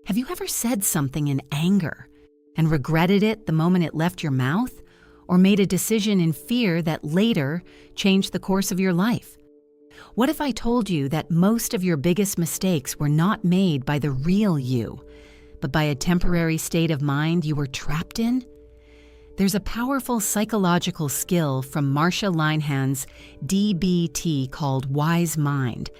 Have you ever said something in anger and regretted it the moment it left your mouth, or made a decision in fear that later changed the course of your life? What if I told you that most of your biggest mistakes were not made by the real you, but by a temporary state of mind you were trapped in? There's a powerful psychological skill from Marsha Linehan's DBT called Wise Mind.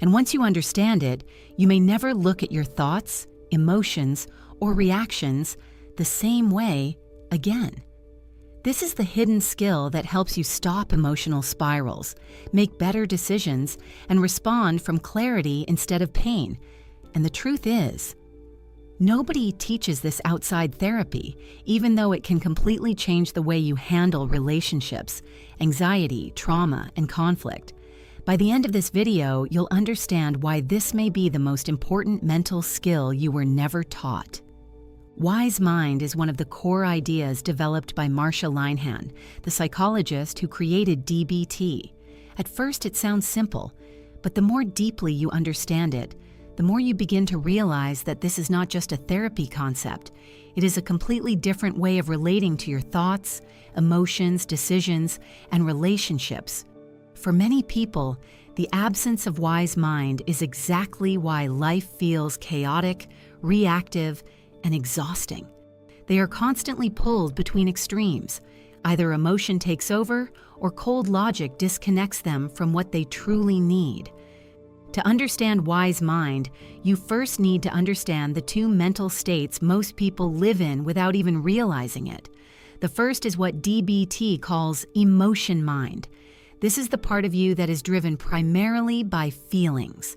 And once you understand it, you may never look at your thoughts, emotions, or reactions the same way again. This is the hidden skill that helps you stop emotional spirals, make better decisions, and respond from clarity instead of pain. And the truth is, nobody teaches this outside therapy, even though it can completely change the way you handle relationships, anxiety, trauma, and conflict. By the end of this video, you'll understand why this may be the most important mental skill you were never taught. Wise Mind is one of the core ideas developed by Marsha Linehan, the psychologist who created DBT. At first, it sounds simple, but the more deeply you understand it, the more you begin to realize that this is not just a therapy concept. It is a completely different way of relating to your thoughts, emotions, decisions, and relationships. For many people, the absence of wise mind is exactly why life feels chaotic, reactive, and exhausting. They are constantly pulled between extremes. Either emotion takes over or cold logic disconnects them from what they truly need. To understand wise mind, you first need to understand the two mental states most people live in without even realizing it. The first is what DBT calls emotion mind. This is the part of you that is driven primarily by feelings.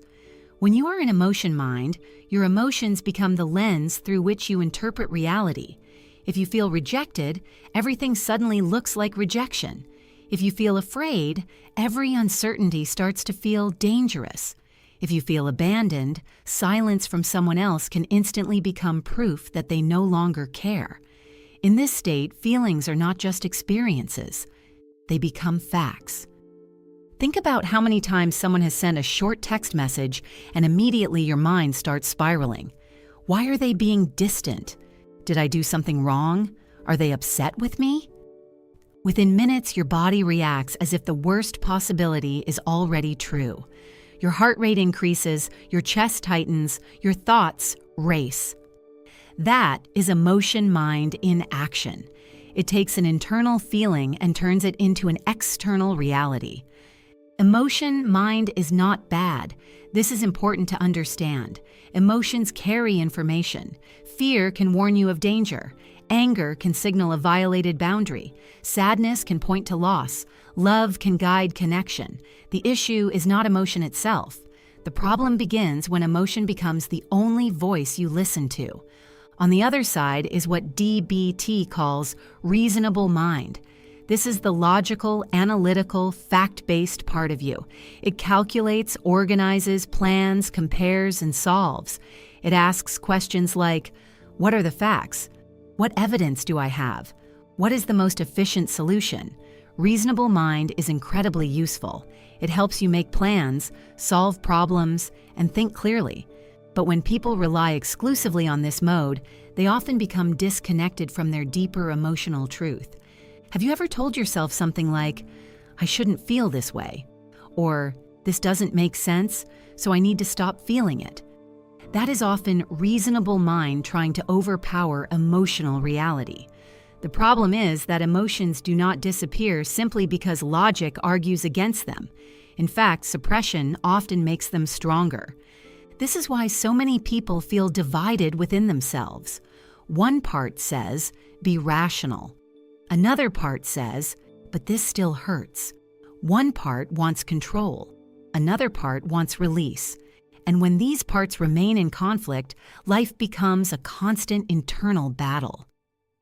When you are in emotion mind, your emotions become the lens through which you interpret reality. If you feel rejected, everything suddenly looks like rejection. If you feel afraid, every uncertainty starts to feel dangerous. If you feel abandoned, silence from someone else can instantly become proof that they no longer care. In this state, feelings are not just experiences. They become facts. Think about how many times someone has sent a short text message and immediately your mind starts spiraling. Why are they being distant? Did I do something wrong? Are they upset with me? Within minutes, your body reacts as if the worst possibility is already true. Your heart rate increases, your chest tightens, your thoughts race. That is emotion mind in action. It takes an internal feeling and turns it into an external reality. Emotion mind is not bad. This is important to understand. Emotions carry information. Fear can warn you of danger. Anger can signal a violated boundary. Sadness can point to loss. Love can guide connection. The issue is not emotion itself. The problem begins when emotion becomes the only voice you listen to. On the other side is what DBT calls reasonable mind. This is the logical, analytical, fact-based part of you. It calculates, organizes, plans, compares, and solves. It asks questions like, what are the facts? What evidence do I have? What is the most efficient solution? Reasonable mind is incredibly useful. It helps you make plans, solve problems, and think clearly. But when people rely exclusively on this mode, they often become disconnected from their deeper emotional truth. Have you ever told yourself something like, I shouldn't feel this way? Or, this doesn't make sense, so I need to stop feeling it? That is often reasonable mind trying to overpower emotional reality. The problem is that emotions do not disappear simply because logic argues against them. In fact, suppression often makes them stronger. This is why so many people feel divided within themselves. One part says, be rational. Another part says, but this still hurts. One part wants control. Another part wants release. And when these parts remain in conflict, life becomes a constant internal battle.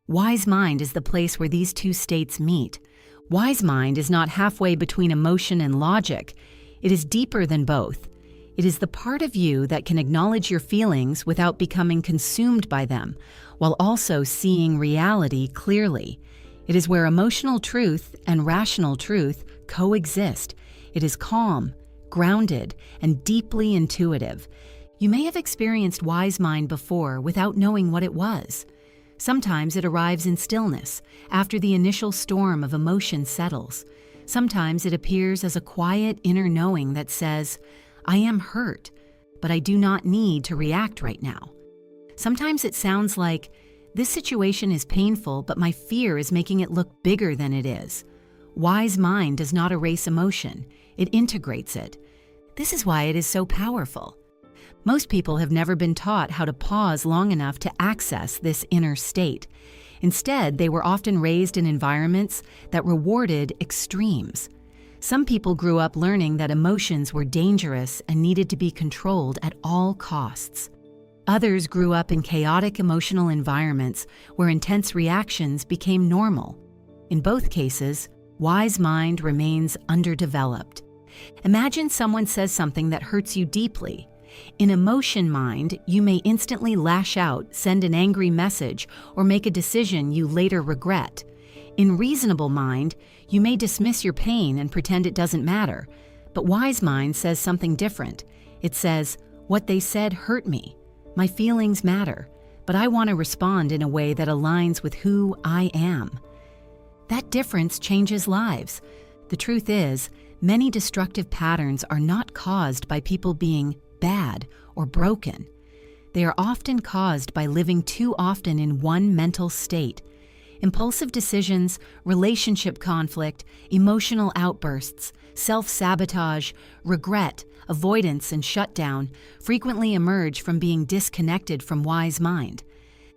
Wise mind is the place where these two states meet. Wise mind is not halfway between emotion and logic. It is deeper than both. It is the part of you that can acknowledge your feelings without becoming consumed by them, while also seeing reality clearly. It is where emotional truth and rational truth coexist. It is calm, grounded, and deeply intuitive. You may have experienced wise mind before without knowing what it was. Sometimes it arrives in stillness, after the initial storm of emotion settles. Sometimes it appears as a quiet inner knowing that says, I am hurt, but I do not need to react right now. Sometimes it sounds like, this situation is painful, but my fear is making it look bigger than it is. Wise mind does not erase emotion, it integrates it. This is why it is so powerful. Most people have never been taught how to pause long enough to access this inner state. Instead, they were often raised in environments that rewarded extremes. Some people grew up learning that emotions were dangerous and needed to be controlled at all costs. Others grew up in chaotic emotional environments where intense reactions became normal. In both cases, wise mind remains underdeveloped. Imagine someone says something that hurts you deeply. In emotion mind, you may instantly lash out, send an angry message, or make a decision you later regret. In reasonable mind, you may dismiss your pain and pretend it doesn't matter. But wise mind says something different. It says, what they said hurt me. My feelings matter, but I want to respond in a way that aligns with who I am. That difference changes lives. The truth is, many destructive patterns are not caused by people being bad or broken. They are often caused by living too often in one mental state. Impulsive decisions, relationship conflict, emotional outbursts, self-sabotage, regret, avoidance, and shutdown frequently emerge from being disconnected from wise mind.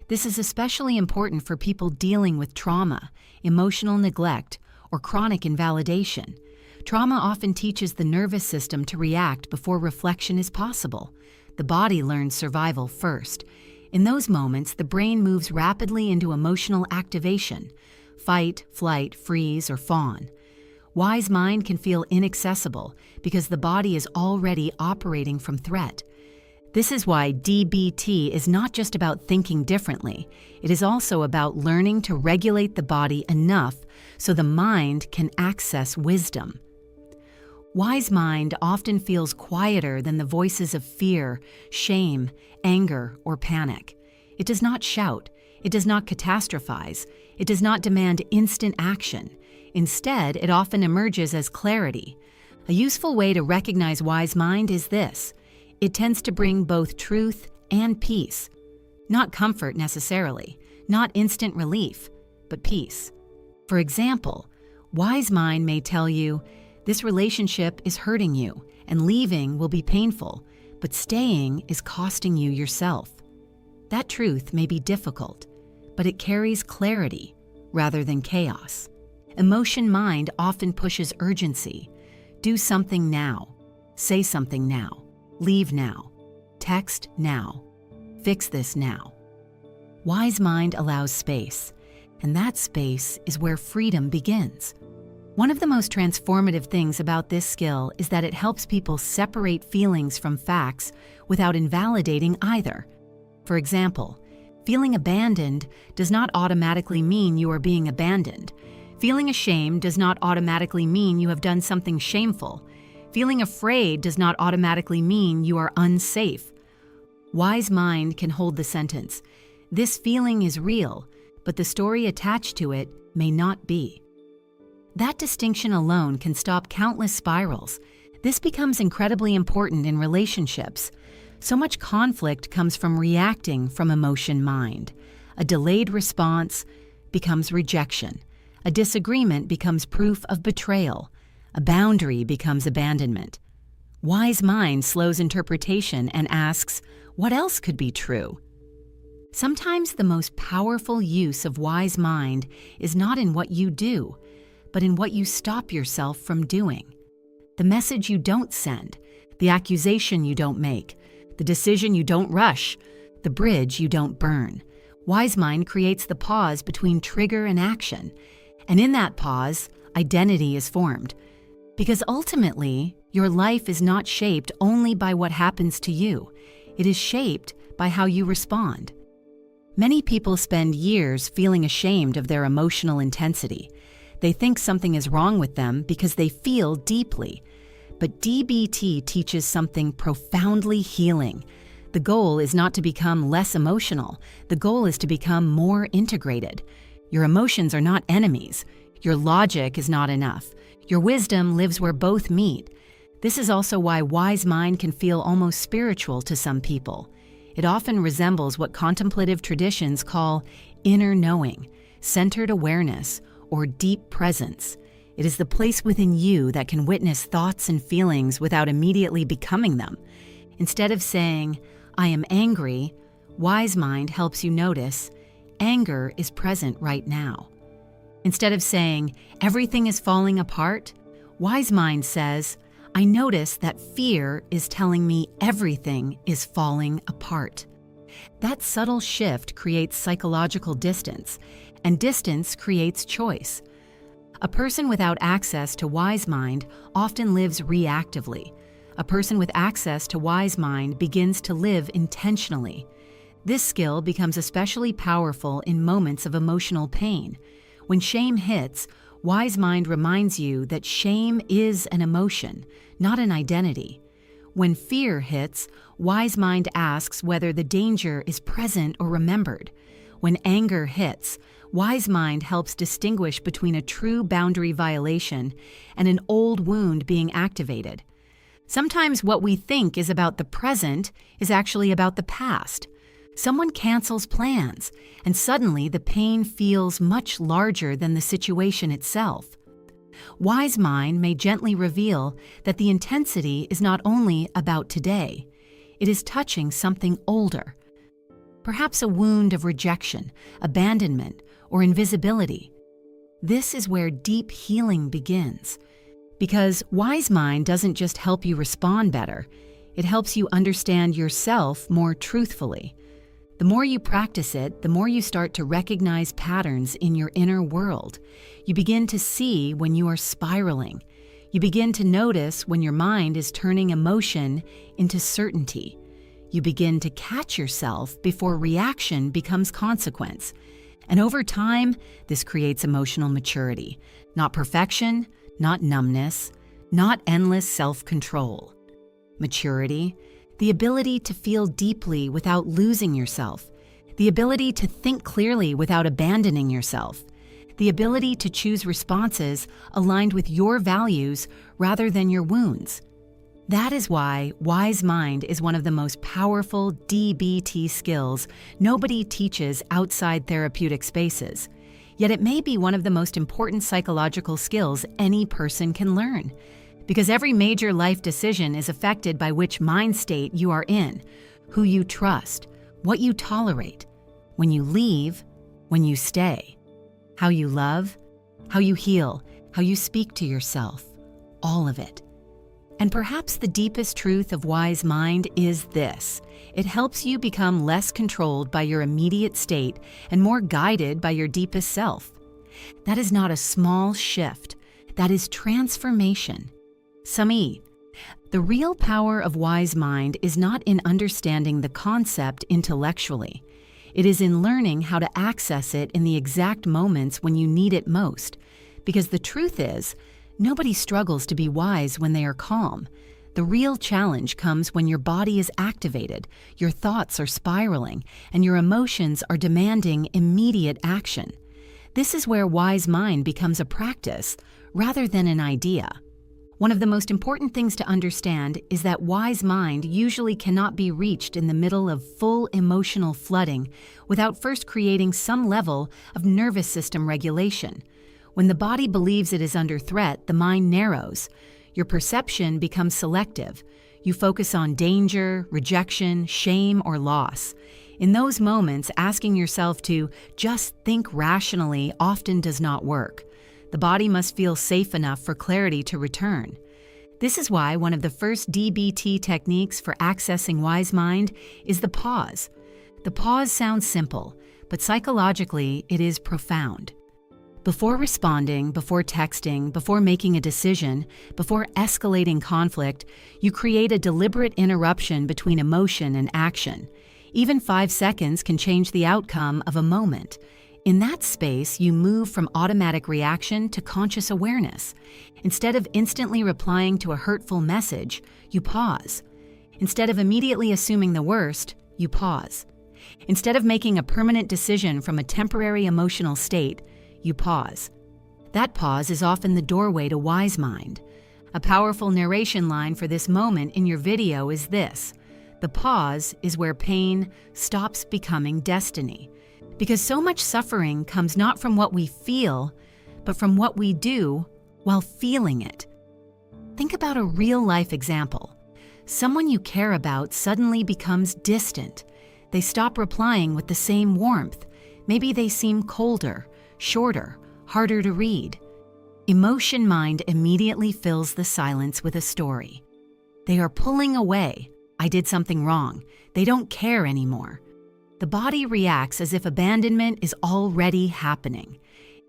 This is especially important for people dealing with trauma, emotional neglect, or chronic invalidation. Trauma often teaches the nervous system to react before reflection is possible. The body learns survival first. In those moments, the brain moves rapidly into emotional activation: fight, flight, freeze, or fawn. Wise mind can feel inaccessible because the body is already operating from threat. This is why DBT is not just about thinking differently. It is also about learning to regulate the body enough so the mind can access wisdom. Wise mind often feels quieter than the voices of fear, shame, anger, or panic. It does not shout. It does not catastrophize. It does not demand instant action. Instead, it often emerges as clarity. A useful way to recognize wise mind is this: it tends to bring both truth and peace. Not comfort necessarily, not instant relief, but peace. For example, wise mind may tell you, this relationship is hurting you, and leaving will be painful, but staying is costing you yourself. That truth may be difficult, but it carries clarity rather than chaos. Emotion mind often pushes urgency. Do something now. Say something now. Leave now. Text now. Fix this now. Wise mind allows space, and that space is where freedom begins. One of the most transformative things about this skill is that it helps people separate feelings from facts without invalidating either. For example, feeling abandoned does not automatically mean you are being abandoned. Feeling ashamed does not automatically mean you have done something shameful. Feeling afraid does not automatically mean you are unsafe. Wise mind can hold the sentence, this feeling is real, but the story attached to it may not be. That distinction alone can stop countless spirals. This becomes incredibly important in relationships. So much conflict comes from reacting from emotion mind. A delayed response becomes rejection. A disagreement becomes proof of betrayal. A boundary becomes abandonment. Wise mind slows interpretation and asks, what else could be true? Sometimes the most powerful use of wise mind is not in what you do, but in what you stop yourself from doing. The message you don't send, the accusation you don't make, the decision you don't rush, the bridge you don't burn. Wise mind creates the pause between trigger and action. And in that pause, identity is formed. Because ultimately, your life is not shaped only by what happens to you. It is shaped by how you respond. Many people spend years feeling ashamed of their emotional intensity. They think something is wrong with them because they feel deeply. But DBT teaches something profoundly healing. The goal is not to become less emotional. The goal is to become more integrated. Your emotions are not enemies. Your logic is not enough. Your wisdom lives where both meet. This is also why wise mind can feel almost spiritual to some people. It often resembles what contemplative traditions call inner knowing, centered awareness, or deep presence. It is the place within you that can witness thoughts and feelings without immediately becoming them. Instead of saying, "I am angry," wise mind helps you notice, anger is present right now. Instead of saying, "Everything is falling apart," wise mind says, "I notice that fear is telling me everything is falling apart." That subtle shift creates psychological distance, and distance creates choice. A person without access to wise mind often lives reactively. A person with access to wise mind begins to live intentionally. This skill becomes especially powerful in moments of emotional pain. When shame hits, wise mind reminds you that shame is an emotion, not an identity. When fear hits, wise mind asks whether the danger is present or remembered. When anger hits, wise mind helps distinguish between a true boundary violation and an old wound being activated. Sometimes what we think is about the present is actually about the past. Someone cancels plans, and suddenly the pain feels much larger than the situation itself. Wise mind may gently reveal that the intensity is not only about today, it is touching something older. Perhaps a wound of rejection, abandonment, or invisibility. This is where deep healing begins. Because wise mind doesn't just help you respond better, it helps you understand yourself more truthfully. The more you practice it, the more you start to recognize patterns in your inner world. You begin to see when you are spiraling. You begin to notice when your mind is turning emotion into certainty. You begin to catch yourself before reaction becomes consequence. And over time, this creates emotional maturity. Not perfection, not numbness, not endless self-control. Maturity, the ability to feel deeply without losing yourself, the ability to think clearly without abandoning yourself, the ability to choose responses aligned with your values rather than your wounds. That is why wise mind is one of the most powerful DBT skills nobody teaches outside therapeutic spaces. Yet it may be one of the most important psychological skills any person can learn. Because every major life decision is affected by which mind state you are in, who you trust, what you tolerate, when you leave, when you stay, how you love, how you heal, how you speak to yourself, all of it. And perhaps the deepest truth of wise mind is this: it helps you become less controlled by your immediate state and more guided by your deepest self. That is not a small shift, that is transformation. Sami, the real power of wise mind is not in understanding the concept intellectually. It is in learning how to access it in the exact moments when you need it most. Because the truth is, nobody struggles to be wise when they are calm. The real challenge comes when your body is activated, your thoughts are spiraling, and your emotions are demanding immediate action. This is where wise mind becomes a practice rather than an idea. One of the most important things to understand is that wise mind usually cannot be reached in the middle of full emotional flooding without first creating some level of nervous system regulation. When the body believes it is under threat, the mind narrows. Your perception becomes selective. You focus on danger, rejection, shame, or loss. In those moments, asking yourself to just think rationally often does not work. The body must feel safe enough for clarity to return. This is why one of the first DBT techniques for accessing wise mind is the pause. The pause sounds simple, but psychologically it is profound. Before responding, before texting, before making a decision, before escalating conflict, you create a deliberate interruption between emotion and action. Even 5 seconds can change the outcome of a moment. In that space, you move from automatic reaction to conscious awareness. Instead of instantly replying to a hurtful message, you pause. Instead of immediately assuming the worst, you pause. Instead of making a permanent decision from a temporary emotional state, you pause. That pause is often the doorway to wise mind. A powerful narration line for this moment in your video is this: the pause is where pain stops becoming destiny. Because so much suffering comes not from what we feel, but from what we do while feeling it. Think about a real-life example. Someone you care about suddenly becomes distant. They stop replying with the same warmth. Maybe they seem colder, shorter, harder to read. Emotion mind immediately fills the silence with a story. They are pulling away. I did something wrong. They don't care anymore. The body reacts as if abandonment is already happening.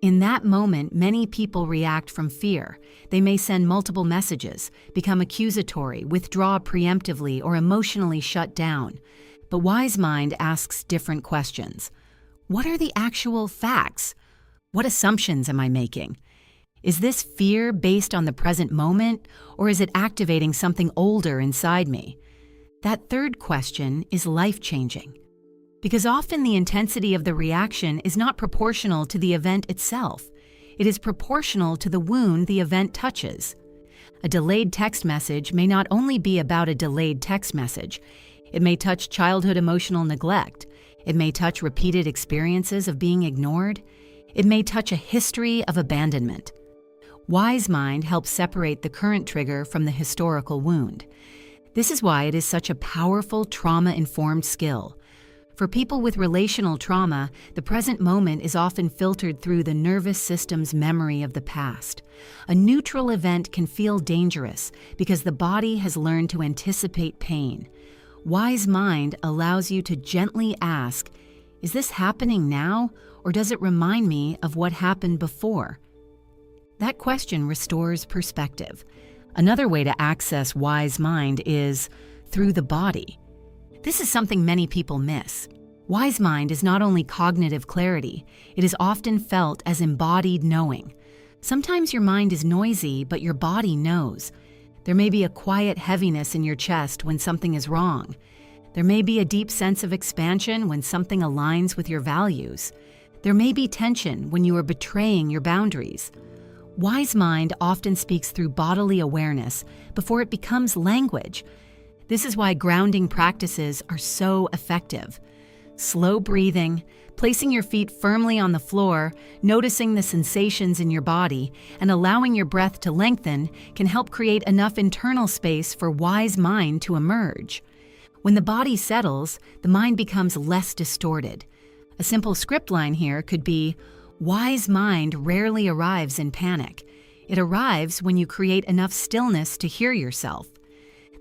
In that moment, many people react from fear. They may send multiple messages, become accusatory, withdraw preemptively, or emotionally shut down. But wise mind asks different questions. What are the actual facts? What assumptions am I making? Is this fear based on the present moment, or is it activating something older inside me? That third question is life-changing. Because often the intensity of the reaction is not proportional to the event itself. It is proportional to the wound the event touches. A delayed text message may not only be about a delayed text message. It may touch childhood emotional neglect. It may touch repeated experiences of being ignored. It may touch a history of abandonment. Wise mind helps separate the current trigger from the historical wound. This is why it is such a powerful trauma-informed skill. For people with relational trauma, the present moment is often filtered through the nervous system's memory of the past. A neutral event can feel dangerous because the body has learned to anticipate pain. Wise mind allows you to gently ask, is this happening now, or does it remind me of what happened before? That question restores perspective. Another way to access wise mind is through the body. This is something many people miss. Wise mind is not only cognitive clarity, it is often felt as embodied knowing. Sometimes your mind is noisy, but your body knows. There may be a quiet heaviness in your chest when something is wrong. There may be a deep sense of expansion when something aligns with your values. There may be tension when you are betraying your boundaries. Wise mind often speaks through bodily awareness before it becomes language. This is why grounding practices are so effective. Slow breathing, placing your feet firmly on the floor, noticing the sensations in your body, and allowing your breath to lengthen can help create enough internal space for wise mind to emerge. When the body settles, the mind becomes less distorted. A simple script line here could be, wise mind rarely arrives in panic. It arrives when you create enough stillness to hear yourself.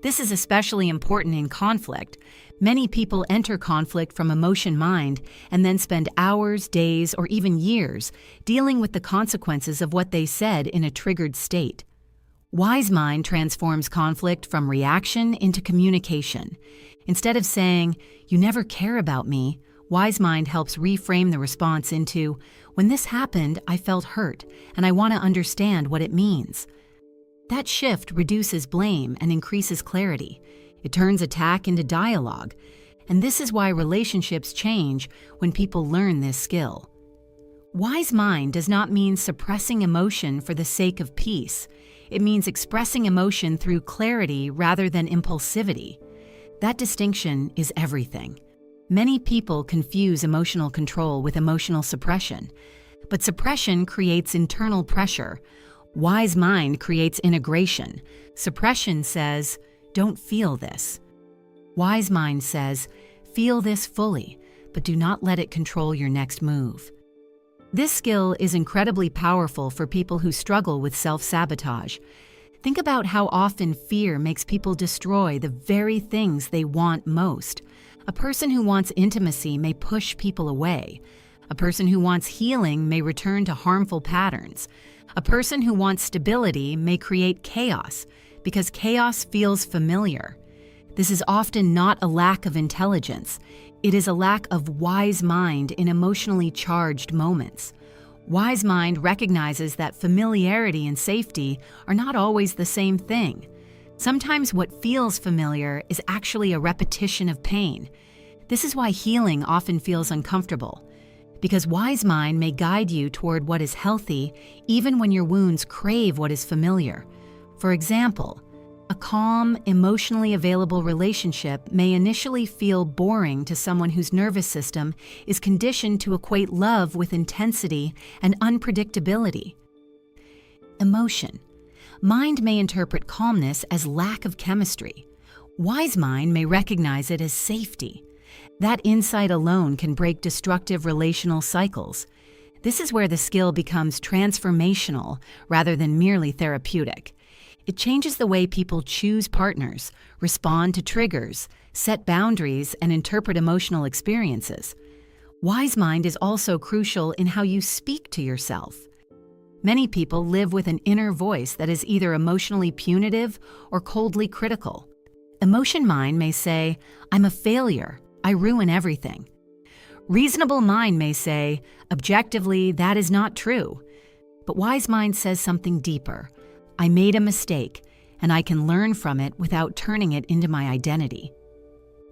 This is especially important in conflict. Many people enter conflict from emotion mind and then spend hours, days, or even years dealing with the consequences of what they said in a triggered state. Wise mind transforms conflict from reaction into communication. Instead of saying, "You never care about me," wise mind helps reframe the response into, "When this happened, I felt hurt, and I want to understand what it means." That shift reduces blame and increases clarity. It turns attack into dialogue. And this is why relationships change when people learn this skill. Wise mind does not mean suppressing emotion for the sake of peace. It means expressing emotion through clarity rather than impulsivity. That distinction is everything. Many people confuse emotional control with emotional suppression. But suppression creates internal pressure. Wise mind creates integration. Suppression says, "Don't feel this." Wise mind says, "Feel this fully, but do not let it control your next move." This skill is incredibly powerful for people who struggle with self-sabotage. Think about how often fear makes people destroy the very things they want most. A person who wants intimacy may push people away. A person who wants healing may return to harmful patterns. A person who wants stability may create chaos because chaos feels familiar. This is often not a lack of intelligence. It is a lack of wise mind in emotionally charged moments. Wise mind recognizes that familiarity and safety are not always the same thing. Sometimes what feels familiar is actually a repetition of pain. This is why healing often feels uncomfortable, because wise mind may guide you toward what is healthy even when your wounds crave what is familiar. For example, a calm, emotionally available relationship may initially feel boring to someone whose nervous system is conditioned to equate love with intensity and unpredictability. Emotion. Mind may interpret calmness as lack of chemistry. Wise mind may recognize it as safety. That insight alone can break destructive relational cycles. This is where the skill becomes transformational rather than merely therapeutic. It changes the way people choose partners, respond to triggers, set boundaries, and interpret emotional experiences. Wise mind is also crucial in how you speak to yourself. Many people live with an inner voice that is either emotionally punitive or coldly critical. Emotion mind may say, "I'm a failure, I ruin everything." Reasonable mind may say, "Objectively, that is not true." But wise mind says something deeper. "I made a mistake, and I can learn from it without turning it into my identity."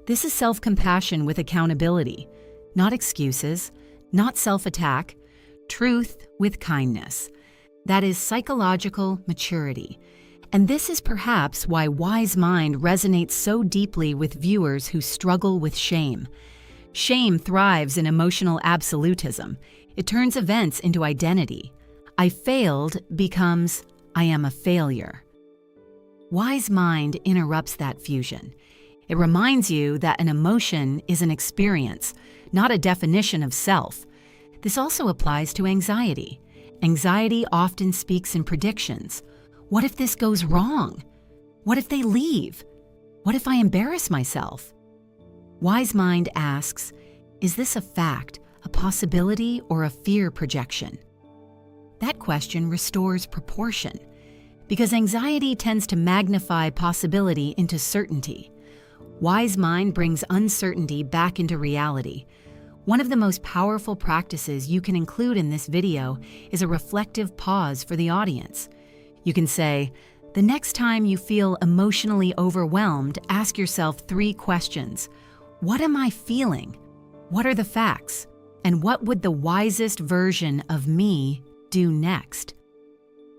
This is self-compassion with accountability, not excuses, not self-attack, truth with kindness. That is psychological maturity. And this is perhaps why wise mind resonates so deeply with viewers who struggle with shame. Shame thrives in emotional absolutism. It turns events into identity. "I failed" becomes "I am a failure." Wise mind interrupts that fusion. It reminds you that an emotion is an experience, not a definition of self. This also applies to anxiety. Anxiety often speaks in predictions. What if this goes wrong? What if they leave? What if I embarrass myself? Wise mind asks, is this a fact, a possibility, or a fear projection? That question restores proportion, because anxiety tends to magnify possibility into certainty. Wise mind brings uncertainty back into reality. One of the most powerful practices you can include in this video is a reflective pause for the audience. You can say, the next time you feel emotionally overwhelmed, ask yourself 3 questions. What am I feeling? What are the facts? And what would the wisest version of me do next?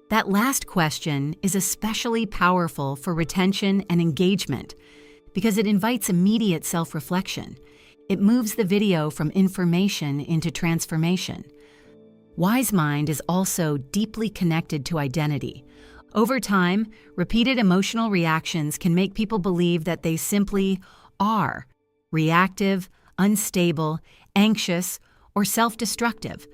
That last question is especially powerful for retention and engagement because it invites immediate self-reflection. It moves the video from information into transformation. Wise mind is also deeply connected to identity. Over time, repeated emotional reactions can make people believe that they simply are reactive, unstable, anxious, or self-destructive.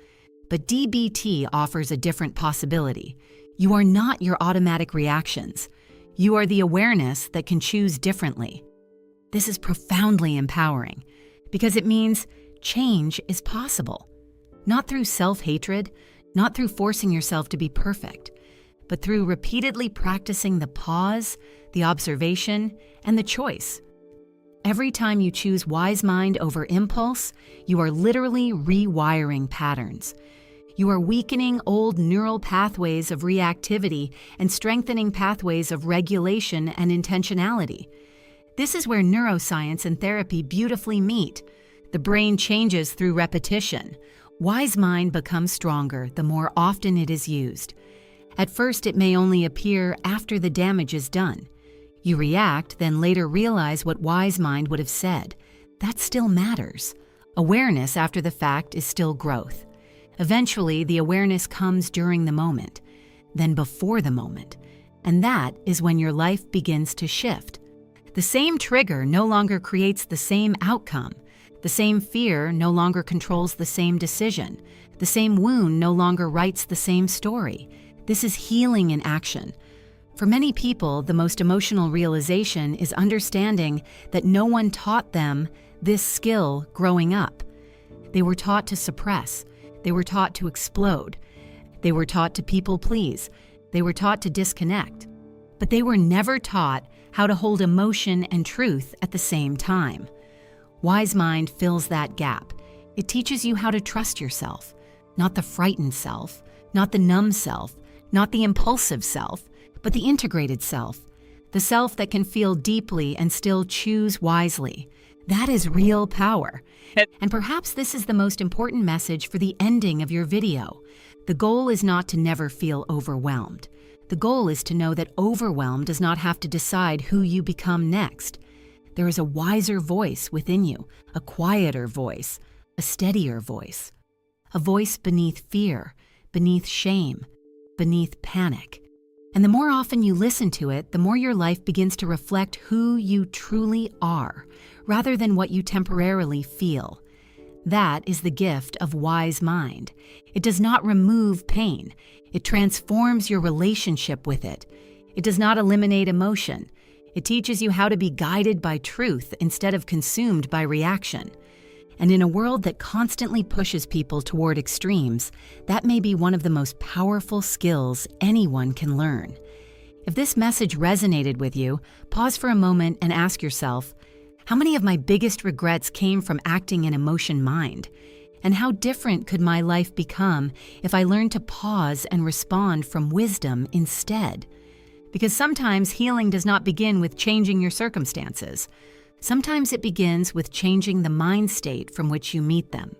But DBT offers a different possibility. You are not your automatic reactions. You are the awareness that can choose differently. This is profoundly empowering because it means change is possible. Not through self-hatred, not through forcing yourself to be perfect, but through repeatedly practicing the pause, the observation, and the choice. Every time you choose wise mind over impulse, you are literally rewiring patterns. You are weakening old neural pathways of reactivity and strengthening pathways of regulation and intentionality. This is where neuroscience and therapy beautifully meet. The brain changes through repetition. Wise mind becomes stronger the more often it is used. At first, it may only appear after the damage is done. You react, then later realize what wise mind would have said. That still matters. Awareness after the fact is still growth. Eventually, the awareness comes during the moment, then before the moment, and that is when your life begins to shift. The same trigger no longer creates the same outcome. The same fear no longer controls the same decision. The same wound no longer writes the same story. This is healing in action. For many people, the most emotional realization is understanding that no one taught them this skill growing up. They were taught to suppress. They were taught to explode. They were taught to people please. They were taught to disconnect. But they were never taught how to hold emotion and truth at the same time. Wise mind fills that gap. It teaches you how to trust yourself, not the frightened self, not the numb self, not the impulsive self, but the integrated self, the self that can feel deeply and still choose wisely. That is real power. And perhaps this is the most important message for the ending of your video. The goal is not to never feel overwhelmed. The goal is to know that overwhelm does not have to decide who you become next. There is a wiser voice within you, a quieter voice, a steadier voice. A voice beneath fear, beneath shame, beneath panic. And the more often you listen to it, the more your life begins to reflect who you truly are, rather than what you temporarily feel. That is the gift of wise mind. It does not remove pain. It transforms your relationship with it. It does not eliminate emotion. It teaches you how to be guided by truth instead of consumed by reaction. And in a world that constantly pushes people toward extremes, that may be one of the most powerful skills anyone can learn. If this message resonated with you, pause for a moment and ask yourself, how many of my biggest regrets came from acting in emotion mind? And how different could my life become if I learned to pause and respond from wisdom instead? Because sometimes healing does not begin with changing your circumstances. Sometimes it begins with changing the mind state from which you meet them.